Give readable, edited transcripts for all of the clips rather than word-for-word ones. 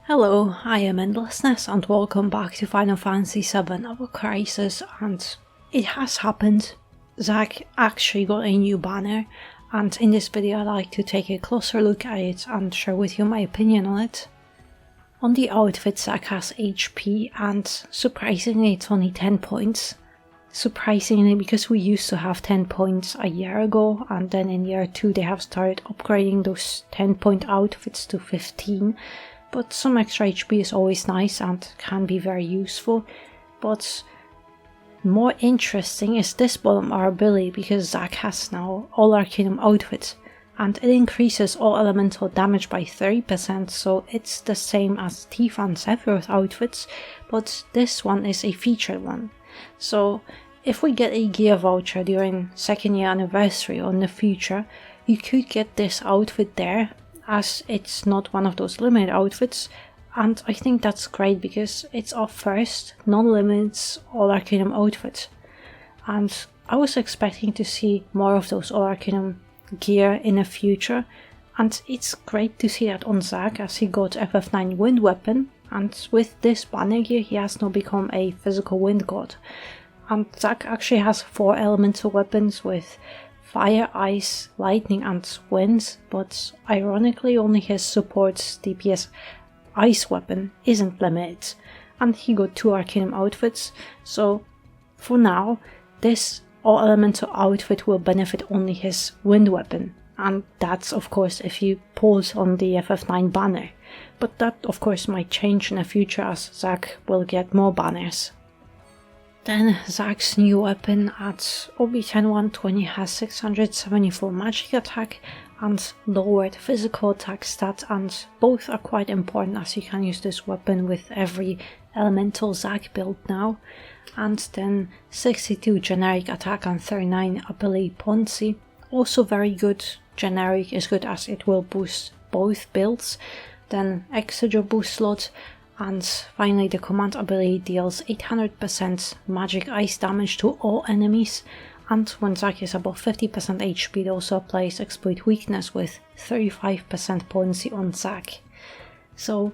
Hello, I am Endlessness and welcome back to Final Fantasy VII Ever Crisis, and it has happened. Zack actually got a new banner, and in this video I'd like to take a closer look at it and share with you my opinion on it. On the outfit, Zack has HP, and surprisingly it's only 10 points. Surprisingly, because we used to have 10 points a year ago, and then in year 2 they have started upgrading those 10-point outfits to 15. But some extra HP is always nice and can be very useful. But more interesting is this bottom R ability, because Zack has now all Arcanum outfit, and it increases all elemental damage by 30%, so it's the same as Tifa and Sephiroth outfits, but this one is a featured one. So if we get a gear voucher during 2nd year anniversary or in the future, you could get this outfit there, as it's not one of those limited outfits, and I think that's great because it's our first non-limits All Arcanum outfit. And I was expecting to see more of those All Arcanum gear in the future, and it's great to see that on Zack, as he got FF9 wind weapon, and with this banner gear he has now become a physical wind god. And Zack actually has 4 elemental weapons with fire, ice, lightning and wind, but ironically only his support's DPS ice weapon isn't limited, and he got 2 Arcanum outfits, so for now this all elemental outfit will benefit only his wind weapon, and that's of course if you pause on the FF9 banner, but that of course might change in the future as Zack will get more banners. Then Zack's new weapon at OB10 120 has 674 magic attack and lowered physical attack stat, and both are quite important as you can use this weapon with every elemental Zack build now. And then 62 generic attack and 39 ability potency, also very good. Generic is good as it will boost both builds. Then Exeter boost slot. And finally the command ability deals 800% magic ice damage to all enemies, and when Zack is above 50% HP it also applies exploit weakness with 35% potency on Zack. So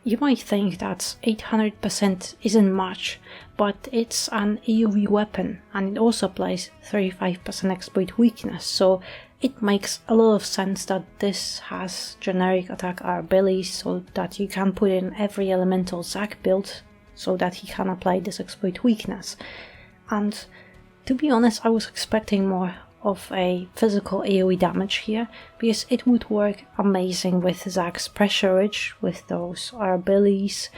you might think that 800% isn't much, but it's an AoE weapon and it also applies 35% exploit weakness, so it makes a lot of sense that this has generic attack R abilities so that you can put in every elemental Zack build so that he can apply this exploit weakness. And to be honest, I was expecting more of a physical AoE damage here, because it would work amazing with Zack's pressure ridge with those R abilities,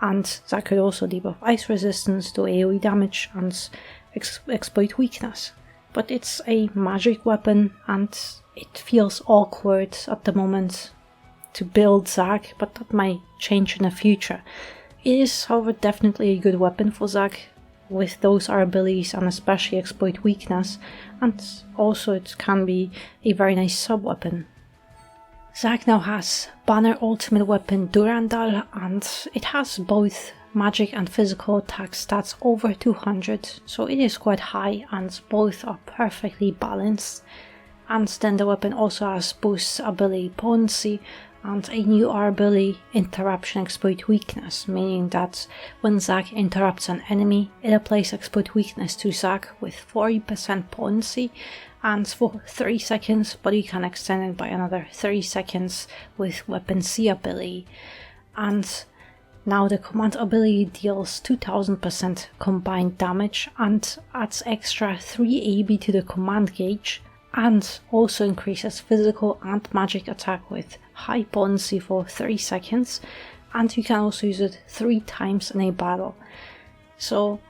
and Zack could also debuff ice resistance to AoE damage and exploit weakness. But it's a magic weapon and it feels awkward at the moment to build Zack, but that might change in the future. It is, however, definitely a good weapon for Zack with those R abilities and especially exploit weakness, and also it can be a very nice sub-weapon. Zack now has banner ultimate weapon Durandal, and it has both magic and physical attack stats over 200, so it is quite high and both are perfectly balanced. And then the weapon also has boost ability potency and a new R ability interruption exploit weakness, meaning that when Zack interrupts an enemy it applies exploit weakness to Zack with 40% potency and for 30 seconds, but you can extend it by another 30 seconds with weapon C ability. And now the command ability deals 2000% combined damage and adds extra 3 AB to the command gauge, and also increases physical and magic attack with high potency for 30 seconds, and you can also use it 3 times in a battle. So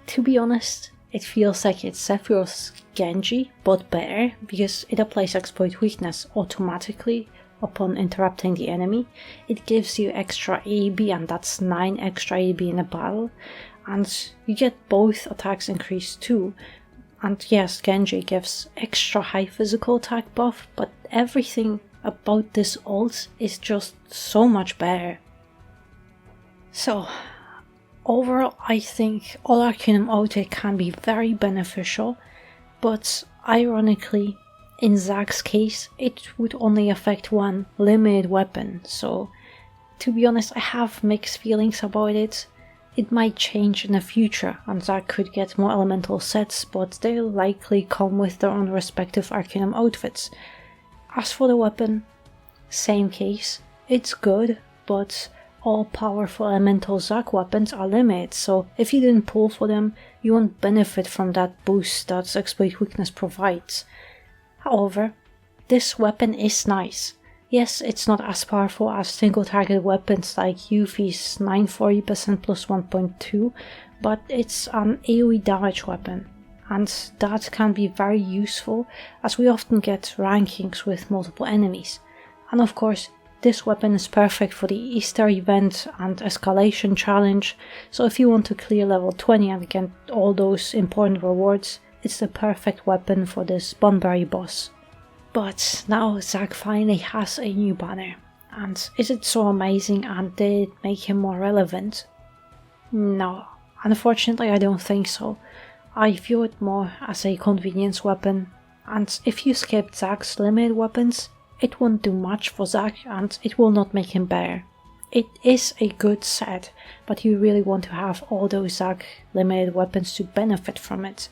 to be honest, it feels like it's Sephiroth's Genji, but better, because it applies exploit weakness automatically upon interrupting the enemy. It gives you extra AB, and that's 9 extra AB in a battle, and you get both attacks increased too. And yes, Genji gives extra high physical attack buff, but everything about this ult is just so much better. So overall, I think all Arcanum Ultimate can be very beneficial, But ironically, in Zack's case, it would only affect one limited weapon, so to be honest, I have mixed feelings about it. It might change in the future, and Zack could get more elemental sets, but they'll likely come with their own respective Arcanum outfits. As for the weapon, same case, it's good, but all powerful elemental Zack weapons are limited, so if you didn't pull for them, you won't benefit from that boost that Exploit Weakness provides. However, this weapon is nice. Yes, it's not as powerful as single target weapons like Yuffie's 940% plus 1.2, but it's an AoE damage weapon, and that can be very useful as we often get rankings with multiple enemies. And of course, this weapon is perfect for the Easter event and escalation challenge, so if you want to clear level 20 and get all those important rewards, it's the perfect weapon for this Bunbury boss. But now Zack finally has a new banner, and is it so amazing and did it make him more relevant? No, unfortunately I don't think so. I view it more as a convenience weapon, and if you skip Zack's limited weapons, it won't do much for Zack and it will not make him better. It is a good set, but you really want to have all those Zack limited weapons to benefit from it.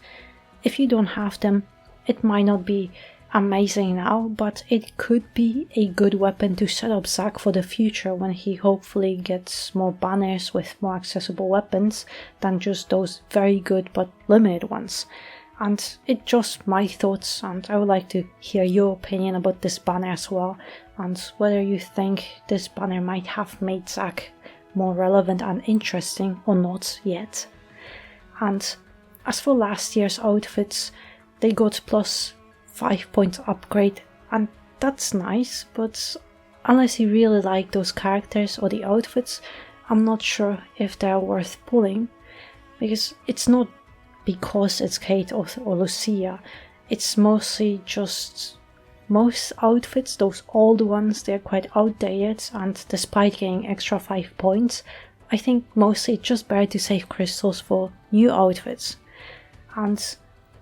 If you don't have them, it might not be amazing now, but it could be a good weapon to set up Zack for the future when he hopefully gets more banners with more accessible weapons than just those very good but limited ones. And it's just my thoughts, and I would like to hear your opinion about this banner as well, and whether you think this banner might have made Zack more relevant and interesting or not yet. And as for last year's outfits, they got plus 5 points upgrade, and that's nice, but unless you really like those characters or the outfits, I'm not sure if they're worth pulling, because it's not because it's Kate or Lucia, it's mostly just most outfits, those old ones, they're quite outdated, and despite getting extra 5 points, I think mostly it's just better to save crystals for new outfits. And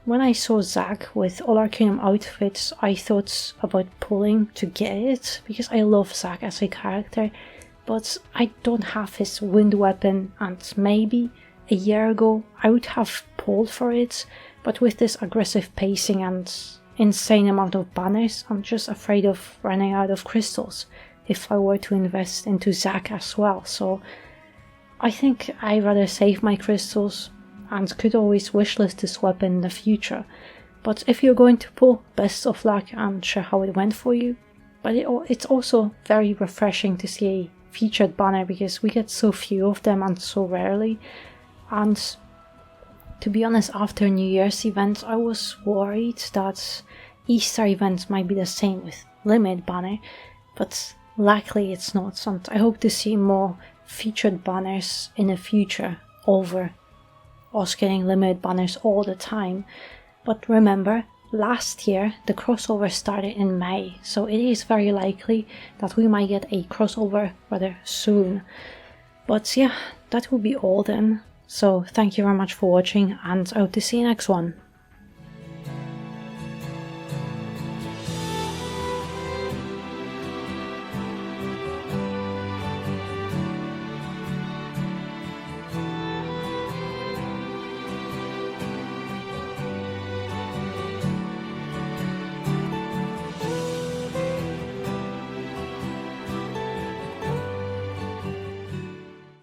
when I saw Zack with all Arcanum outfits, I thought about pulling to get it, because I love Zack as a character, but I don't have his wind weapon, and maybe a year ago I would have pulled for it, but with this aggressive pacing and insane amount of banners, I'm just afraid of running out of crystals if I were to invest into Zack as well, so I think I'd rather save my crystals and could always wishlist this weapon in the future. But if you're going to pull, best of luck, I'm sure how it went for you. But it's also very refreshing to see a featured banner, because we get so few of them and so rarely. And to be honest, after New Year's event, I was worried that Easter events might be the same with limited banner, but luckily it's not, and I hope to see more featured banners in the future over us getting limited banners all the time. But remember, last year the crossover started in May, so it is very likely that we might get a crossover rather soon. But yeah, that will be all then. So thank you very much for watching, and I hope to see you next one.